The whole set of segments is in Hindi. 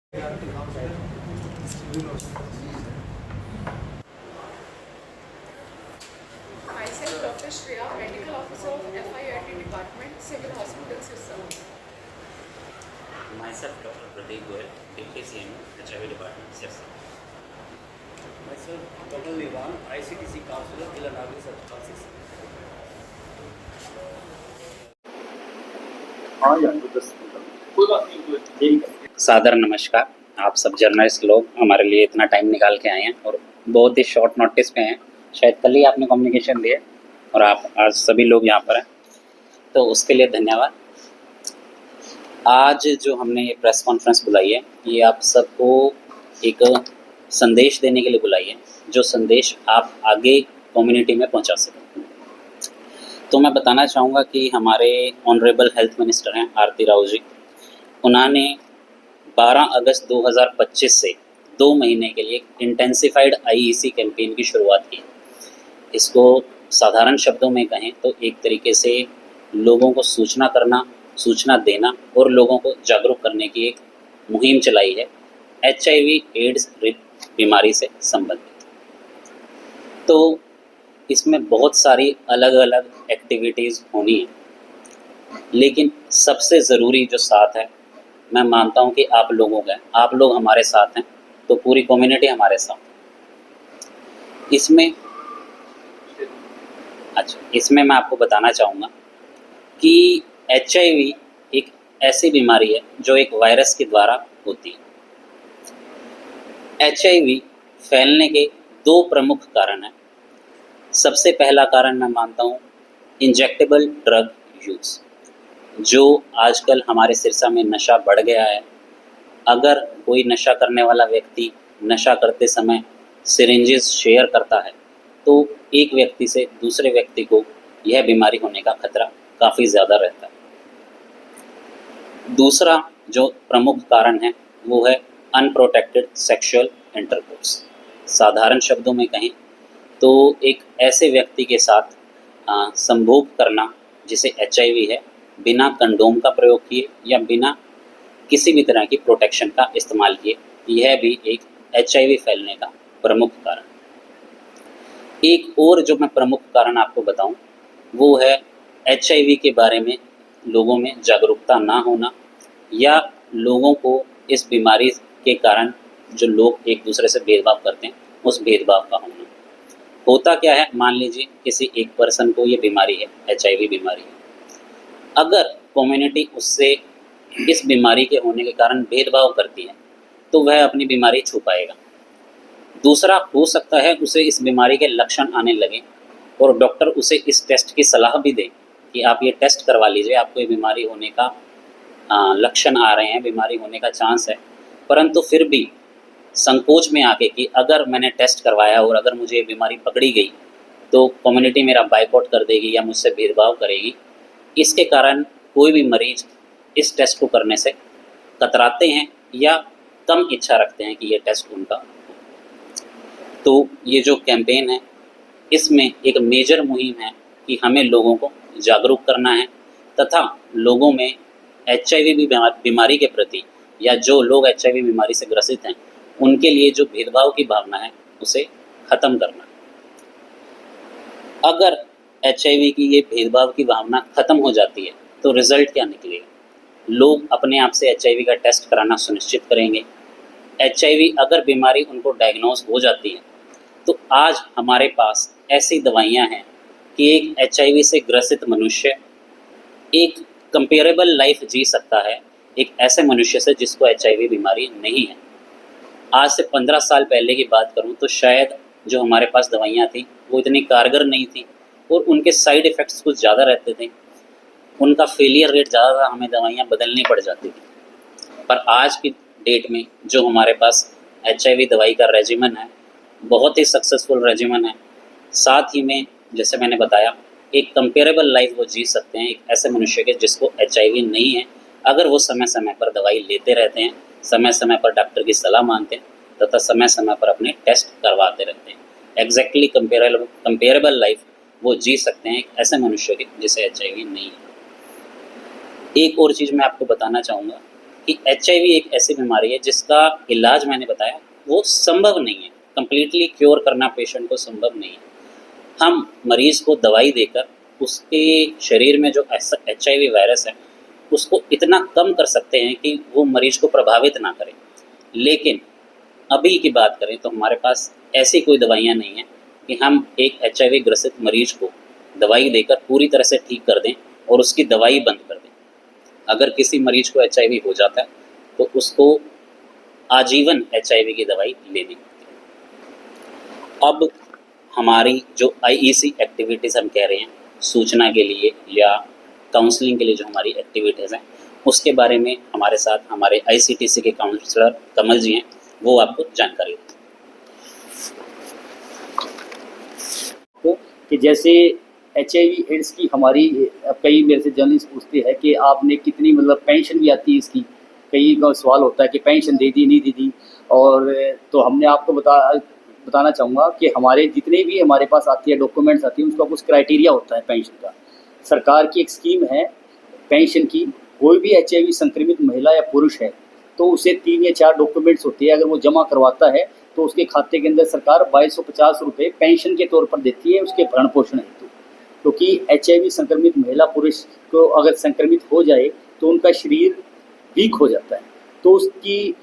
Myself, Dr. Shreya, Medical Officer of FIRT Department, Civil Hospital System. Myself, Dr. Pradeep Goyal, Deputy CMO, HIV Department, CSR. Myself, Dr. Nivan, ICTC Counselor, Jiला Nagari Surgical System. सादर नमस्कार। आप सब जर्नलिस्ट लोग हमारे लिए इतना टाइम निकाल के आए हैं और बहुत ही शॉर्ट नोटिस पे हैं। शायद कल ही आपने कम्युनिकेशन दिया और आप आज सभी लोग यहाँ पर हैं, तो उसके लिए धन्यवाद। आज जो हमने ये प्रेस कॉन्फ्रेंस बुलाई है, ये आप सबको एक संदेश देने के लिए बुलाई है, जो संदेश आप आगे कम्युनिटी में पहुँचा सकें। तो मैं बताना चाहूँगा कि हमारे ऑनरेबल हेल्थ मिनिस्टर हैं आरती राव जी, उन्होंने 12 अगस्त 2025 से 2 महीने के लिए इंटेंसिफाइड आईईसी कैंपेन की शुरुआत की। इसको साधारण शब्दों में कहें तो एक तरीके से लोगों को सूचना करना, सूचना देना और लोगों को जागरूक करने की एक मुहिम चलाई है HIV एड्स बीमारी से संबंधित। तो इसमें बहुत सारी अलग अलग एक्टिविटीज़ होनी है, लेकिन सबसे ज़रूरी जो साथ है, मैं मानता हूँ कि आप लोगों का, आप लोग हमारे साथ हैं तो पूरी कम्युनिटी हमारे साथ है। इसमें मैं आपको बताना चाहूँगा कि HIV एक ऐसी बीमारी है जो एक वायरस के द्वारा होती है। HIV फैलने के 2 प्रमुख कारण हैं। सबसे पहला कारण मैं मानता हूँ इंजेक्टेबल ड्रग यूज़, जो आजकल हमारे सिरसा में नशा बढ़ गया है। अगर कोई नशा करने वाला व्यक्ति नशा करते समय सिरिंजेस शेयर करता है तो एक व्यक्ति से दूसरे व्यक्ति को यह बीमारी होने का खतरा काफ़ी ज़्यादा रहता है। दूसरा जो प्रमुख कारण है वो है अनप्रोटेक्टेड सेक्सुअल इंटरकोर्स। साधारण शब्दों में कहें तो एक ऐसे व्यक्ति के साथ संभोग करना जिसे HIV है, बिना कंडोम का प्रयोग किए या बिना किसी भी तरह की प्रोटेक्शन का इस्तेमाल किए, यह भी एक HIV फैलने का प्रमुख कारण। एक और जो मैं प्रमुख कारण आपको बताऊं वो है HIV के बारे में लोगों में जागरूकता ना होना, या लोगों को इस बीमारी के कारण जो लोग एक दूसरे से भेदभाव करते हैं उस भेदभाव का होना। होता क्या है, मान लीजिए किसी एक पर्सन को ये बीमारी है, HIV बीमारी है, अगर कम्युनिटी उससे इस बीमारी के होने के कारण भेदभाव करती है तो वह अपनी बीमारी छुपाएगा। दूसरा, हो सकता है उसे इस बीमारी के लक्षण आने लगे और डॉक्टर उसे इस टेस्ट की सलाह भी दे कि आप ये टेस्ट करवा लीजिए, आपको ये बीमारी होने का लक्षण आ रहे हैं, बीमारी होने का चांस है, परंतु फिर भी संकोच में आके कि अगर मैंने टेस्ट करवाया और अगर मुझे ये बीमारी पकड़ी गई तो कम्युनिटी मेरा बायकॉट कर देगी या मुझसे भेदभाव करेगी। इसके कारण कोई भी मरीज इस टेस्ट को करने से कतराते हैं या कम इच्छा रखते हैं कि ये टेस्ट उनका हो। तो ये जो कैंपेन है, इसमें एक मेजर मुहिम है कि हमें लोगों को जागरूक करना है तथा लोगों में HIV बीमारी के प्रति या जो लोग HIV बीमारी से ग्रसित हैं उनके लिए जो भेदभाव की भावना है उसे ख़त्म करना। अगर HIV की ये भेदभाव की भावना ख़त्म हो जाती है तो रिज़ल्ट क्या निकलेगा? लोग अपने आप से HIV का टेस्ट कराना सुनिश्चित करेंगे। HIV अगर बीमारी उनको डायग्नोज हो जाती है तो आज हमारे पास ऐसी दवाइयाँ हैं कि एक HIV से ग्रसित मनुष्य एक कंपेरेबल लाइफ जी सकता है एक ऐसे मनुष्य से जिसको HIV बीमारी नहीं है। आज से 15 साल पहले की बात करूं तो शायद जो हमारे पास दवाइयाँ थी वो इतनी कारगर नहीं थी और उनके साइड इफ़ेक्ट्स कुछ ज़्यादा रहते थे, उनका फेलियर रेट ज़्यादा था, हमें दवाइयाँ बदलनी पड़ जाती थी। पर आज की डेट में जो हमारे पास HIV दवाई का रेजिमेन है, बहुत ही सक्सेसफुल रेजिमेन है। साथ ही में जैसे मैंने बताया एक कंपेरेबल लाइफ वो जी सकते हैं एक ऐसे मनुष्य के जिसको HIV नहीं है, अगर वो समय समय पर दवाई लेते रहते हैं, समय समय पर डॉक्टर की सलाह मानते हैं तथा समय समय पर अपने टेस्ट करवाते रहते हैं। एग्जैक्टली कंपेरेबल लाइफ वो जी सकते हैं एक ऐसे मनुष्य के जिसे HIV नहीं है। एक और चीज़ मैं आपको बताना चाहूँगा कि HIV एक ऐसी बीमारी है जिसका इलाज मैंने बताया वो संभव नहीं है, कम्प्लीटली क्योर करना पेशेंट को संभव नहीं है। हम मरीज़ को दवाई देकर उसके शरीर में जो HIV वायरस है उसको इतना कम कर सकते हैं कि वो मरीज़ को प्रभावित ना करे। लेकिन अभी की बात करें तो हमारे पास ऐसी कोई दवाइयाँ नहीं हैं कि हम एक HIV ग्रसित मरीज़ को दवाई देकर पूरी तरह से ठीक कर दें और उसकी दवाई बंद कर दें। अगर किसी मरीज़ को HIV हो जाता है तो उसको आजीवन HIV की दवाई लेनी होती है। अब हमारी जो IEC एक्टिविटीज़ हम कह रहे हैं सूचना के लिए या काउंसलिंग के लिए जो हमारी एक्टिविटीज़ हैं उसके बारे में हमारे साथ हमारे ICTC के काउंसलर कमल जी हैं, वो आपको जानकारी देंगे। को कि जैसे HIV एड्स की हमारी कई मेरे से जर्नलिस्ट पूछते हैं कि आपने कितनी मतलब पेंशन भी आती है इसकी, कई का सवाल होता है कि पेंशन दे दी नहीं दी दी। और तो हमने आपको बताना चाहूँगा कि हमारे जितने भी हमारे पास आती है डॉक्यूमेंट्स आती हैं उसका कुछ क्राइटेरिया होता है पेंशन का। सरकार की एक स्कीम है पेंशन की, कोई भी HIV संक्रमित महिला या पुरुष है तो उसे 3 या 4 डॉक्यूमेंट्स होते हैं, अगर वो जमा करवाता है तो उसके खाते के अंदर सरकार 2250 रुपये पेंशन के तौर पर देती है उसके भरण पोषण हेतु। क्योंकि HIV संक्रमित महिला पुरुष को अगर संक्रमित हो जाए तो उनका शरीर वीक हो जाता है, तो उसकी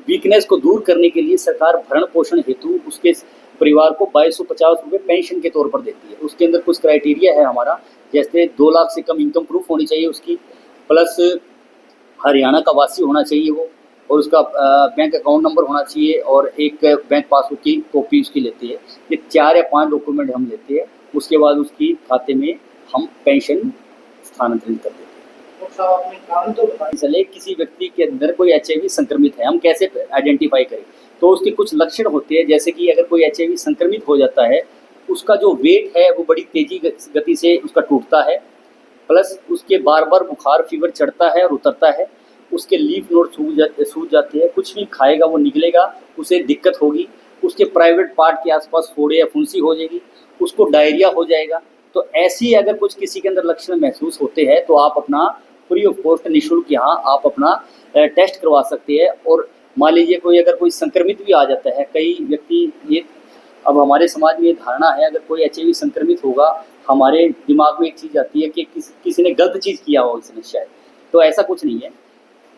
वीकनेस को दूर करने के लिए सरकार भरण पोषण हेतु उसके परिवार को 2250 रुपये पेंशन के तौर पर देती है। उसके अंदर कुछ क्राइटेरिया है हमारा, जैसे 2 लाख से कम इनकम प्रूफ होनी चाहिए उसकी, प्लस हरियाणा का वासी होना चाहिए वो, और उसका बैंक अकाउंट नंबर होना चाहिए और एक बैंक पासबुक की कॉपी उसकी लेती है। ये 4 या 5 डॉक्यूमेंट हम लेते हैं, उसके बाद उसकी खाते में हम पेंशन स्थानांतरित कर देते हैं। आपने काम तो बताया चले किसी व्यक्ति के अंदर कोई HIV संक्रमित है, हम कैसे आइडेंटिफाई करें? तो उसके कुछ लक्षण होते हैं, जैसे कि अगर कोई HIV संक्रमित हो जाता है उसका जो वेट है वो बड़ी तेजी गति से उसका टूटता है, प्लस उसके बार बार बुखार फीवर चढ़ता है और उतरता है, उसके लीफ नोड सूज जाते हैं, कुछ भी खाएगा वो निकलेगा, उसे दिक्कत होगी, उसके प्राइवेट पार्ट के आसपास फोड़े या फुंसी हो जाएगी, उसको डायरिया हो जाएगा। तो ऐसी अगर कुछ किसी के अंदर लक्षण महसूस होते हैं तो आप अपना फ्री ऑफ कॉस्ट निःशुल्क यहाँ आप अपना टेस्ट करवा सकते हैं। और मान लीजिए कोई संक्रमित भी आ जाता है, कई व्यक्ति ये अब हमारे समाज में ये धारणा है अगर कोई HIV संक्रमित होगा, हमारे दिमाग में एक चीज़ आती है कि किसी ने गलत चीज़ किया हो इसने शायद, तो ऐसा कुछ नहीं है।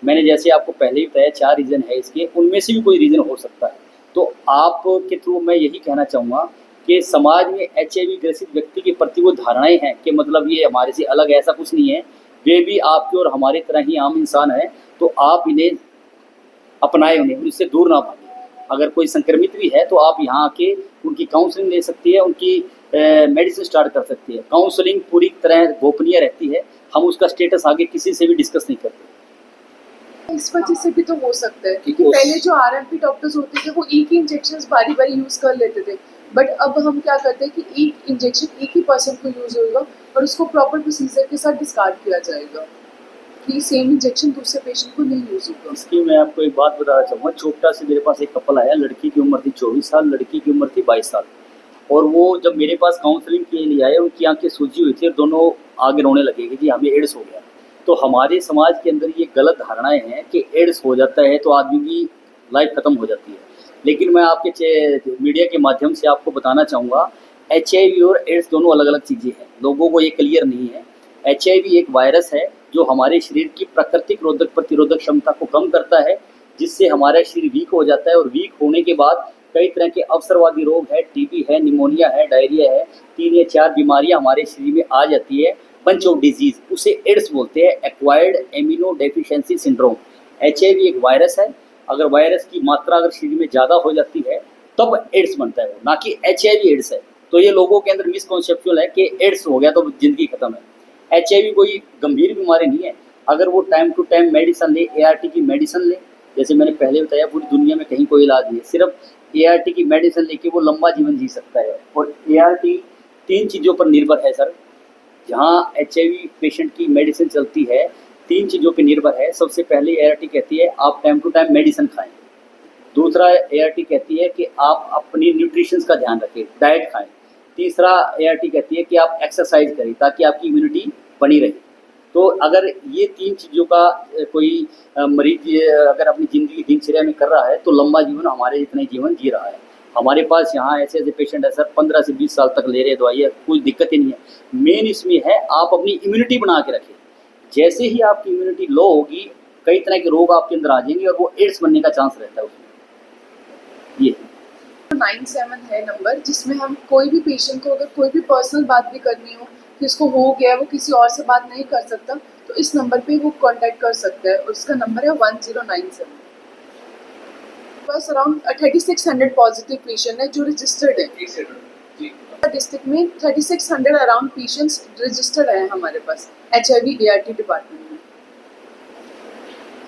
मैंने जैसे आपको पहले ही बताया 4 रीज़न है इसके, उनमें से भी कोई रीज़न हो सकता है। तो आपके थ्रू मैं यही कहना चाहूँगा कि समाज में HIV ग्रसित व्यक्ति के प्रति वो धारणाएं हैं कि मतलब ये हमारे से अलग है, ऐसा कुछ नहीं है, वे भी आपके और हमारे तरह ही आम इंसान है। तो आप इन्हें अपनाएं, उन्हें उनसे दूर ना भागें। अगर कोई संक्रमित भी है तो आप यहाँ आके उनकी काउंसलिंग ले सकती है, उनकी मेडिसिन स्टार्ट कर सकती है। काउंसलिंग पूरी तरह गोपनीय रहती है, हम उसका स्टेटस आगे किसी से भी डिस्कस नहीं करते। इस वजह से भी तो हो सकता है क्योंकि पहले जो RMP डॉक्टर्स होते थे वो एक ही इंजेक्शन बारी बारी यूज़ कर लेते थे, बट अब हम क्या करते हैं कि एक इंजेक्शन एक ही पर्सन को यूज़ होगा और उसको प्रॉपर प्रोसीजर के साथ डिस्कार्ड किया जाएगा कि सेम इंजेक्शन दूसरे पेशेंट को नहीं यूज़ होगा। इसकी मैं आपको एक बात बताना चाहूँगा। चोपटा से मेरे पास एक कपल आया, लड़की की उम्र थी 24 साल, लड़की की उम्र थी 22 साल। और वो जब मेरे पास काउंसलिंग के लिए आए, उनकी आंखें सूजी हुई थी और दोनों आगे रोने लगे कि जी हमें एड्स हो गया। तो हमारे समाज के अंदर ये गलत धारणाएं हैं कि एड्स हो जाता है तो आदमी की लाइफ ख़त्म हो जाती है। लेकिन मैं आपके मीडिया के माध्यम से आपको बताना चाहूँगा HIV और एड्स दोनों अलग अलग चीज़ें हैं, लोगों को ये क्लियर नहीं है। HIV एक वायरस है जो हमारे शरीर की प्राकृतिक प्रतिरोधक क्षमता को कम करता है, जिससे हमारा शरीर वीक हो जाता है। और वीक होने के बाद कई तरह के अवसरवादी रोग है, TB है, निमोनिया है, डायरिया है, 3 या 4 बीमारियां हमारे शरीर में आ जाती है, बंच ऑफ डिजीज़, उसे एड्स बोलते हैं, acquired amino deficiency syndrome. HIV एक वायरस है, अगर वायरस की मात्रा अगर शरीर में ज़्यादा हो जाती है तब एड्स बनता है, ना कि HIV एड्स है। तो ये लोगों के अंदर मिसकॉन्सेप्चुअल है कि एड्स हो गया तो ज़िंदगी ख़त्म है। HIV कोई गंभीर बीमारी नहीं है, अगर वो टाइम टू टाइम मेडिसिन ले, ART की मेडिसिन ले, जैसे मैंने पहले बताया पूरी दुनिया में कहीं कोई इलाज नहीं है, सिर्फ ART की मेडिसिन लेके वो लंबा जीवन जी सकता है। और ART 3 चीज़ों पर निर्भर है सर, जहाँ HIV पेशेंट की मेडिसिन चलती है 3 चीज़ों पर निर्भर है। सबसे पहले ART कहती है आप टाइम टू टाइम मेडिसिन खाएँ। दूसरा ART कहती है कि आप अपनी न्यूट्रिशंस का ध्यान रखें, डाइट खाएं। तीसरा ART कहती है कि आप एक्सरसाइज करें ताकि आपकी इम्यूनिटी बनी रहे। तो अगर ये 3 चीज़ों का कोई मरीज अगर अपनी ज़िंदगी दिनचर्या में कर रहा है तो लंबा जीवन हमारे जितना ही जीवन जी रहा है। हमारे पास यहाँ ऐसे पेशेंट है सर 15 से 20 साल तक ले रहे दवाइयाँ, कोई दिक्कत ही नहीं है। मेन इसमें है आप अपनी इम्यूनिटी बना के रखें। जैसे ही आपकी इम्यूनिटी लो होगी कई तरह के रोग आपके अंदर आ जाएंगे और वो एड्स बनने का चांस रहता है उसमें। ये 97 है नंबर, जिसमें हम कोई भी पेशेंट को अगर कोई भी पर्सनल बात भी करनी हो कि उसको हो गया, वो किसी और से बात नहीं कर सकता, तो इस नंबर पे वो कांटेक्ट कर सकता है और उसका नंबर है 1097। बस अराउंड 3600 पॉजिटिव पेशेंट है जो रजिस्टर्ड है डिस्ट्रिक्ट में। 3600 अराउंड पेशेंट्स रजिस्टर्ड है हमारे पास HIV ART डिपार्टमेंट में।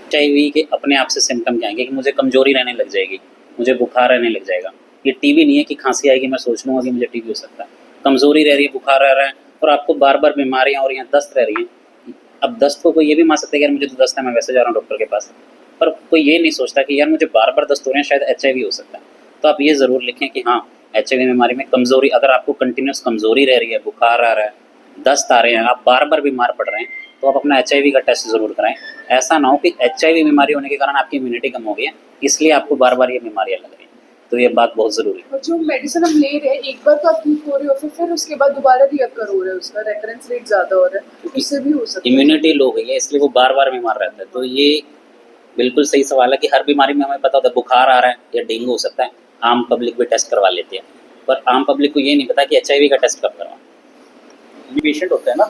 HIV के अपने आप से सिम्टम क्या आएंगे कि मुझे कमजोरी रहने लग जाएगी, मुझे बुखार रहने लग जाएगा। ये टीबी नहीं है कि खांसी आएगी मैं सोच लूँगा कि मुझे टीबी हो सकता है। कमजोरी रह रही है, बुखार रह रहा है और आपको बार बार बीमारियाँ और यहाँ दस्त रह रही हैं। अब दस्त को कोई ये भी मान सकता है कि यार मुझे तो दस्त है, मैं वैसे जा रहा हूँ डॉक्टर के पास, पर कोई ये नहीं सोचता कि यार मुझे बार बार दस्त हो रहे हैं, शायद HIV हो सकता है। तो आप ये ज़रूर लिखें कि हाँ HIV बीमारी में कमज़ोरी, अगर आपको कंटिन्यूस कमज़ोरी रह रही है, बुखार आ रहा है, दस्त आ रहे हैं, आप बार बार बीमार पड़ रहे हैं, तो आप अपना HIV का टेस्ट ज़रूर कराएं। ऐसा ना हो कि HIV बीमारी होने के कारण आपकी इम्यूनिटी कम हो गई है, इसलिए आपको बार बार ये बीमारियाँ लग रही हैं। तो ये बात बहुत ज़रूरी है। और जो मेडिसिन हम ले रहे हैं, एक बार तो आप ठीक हो रहे हो, फिर उसके बाद दोबारा रिअकर हो रहा है, उसका रेकरेंस रेट ज़्यादा हो रहा है, उससे भी हो सकता है। इम्यूनिटी लो गई है इसलिए वो बार बार बीमार रहता है। तो ये बिल्कुल सही सवाल है कि हर बीमारी में हमें पता होता है बुखार आ रहा है या डेंगू हो सकता है, आम पब्लिक भी टेस्ट करवा लेती है, पर आम पब्लिक को ये नहीं पता कि HIV का टेस्ट कब करवाएं। पेशेंट होता है ना,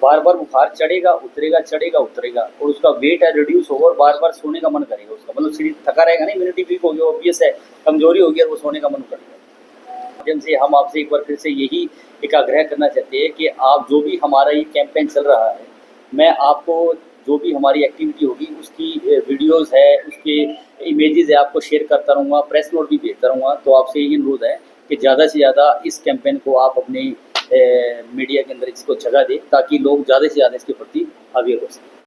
बार बार बुखार चढ़ेगा उतरेगा, चढ़ेगा उतरेगा, और उसका वेट है रिड्यूस होगा और बार बार सोने का मन करेगा उसका, मतलब शरीर थका रहेगा ना, इम्यूनिटी वीक होगी, ऑब्वियस है कमजोरी होगी और वो सोने का मन करेगा। माध्यम से हम आपसे एक बार फिर से यही एक आग्रह करना चाहते हैं कि आप जो भी हमारा ये कैंपेन चल रहा है, मैं आपको जो भी हमारी एक्टिविटी होगी उसकी वीडियोस है, उसके इमेजेस है, आपको शेयर करता रहूँगा, प्रेस नोट भी भेजता रहूँगा। तो आपसे यही अनुरोध है कि ज़्यादा से ज़्यादा इस कैंपेन को आप अपने मीडिया के अंदर इसको जगह दें ताकि लोग ज़्यादा से ज़्यादा इसके प्रति अवेयर हो सकें।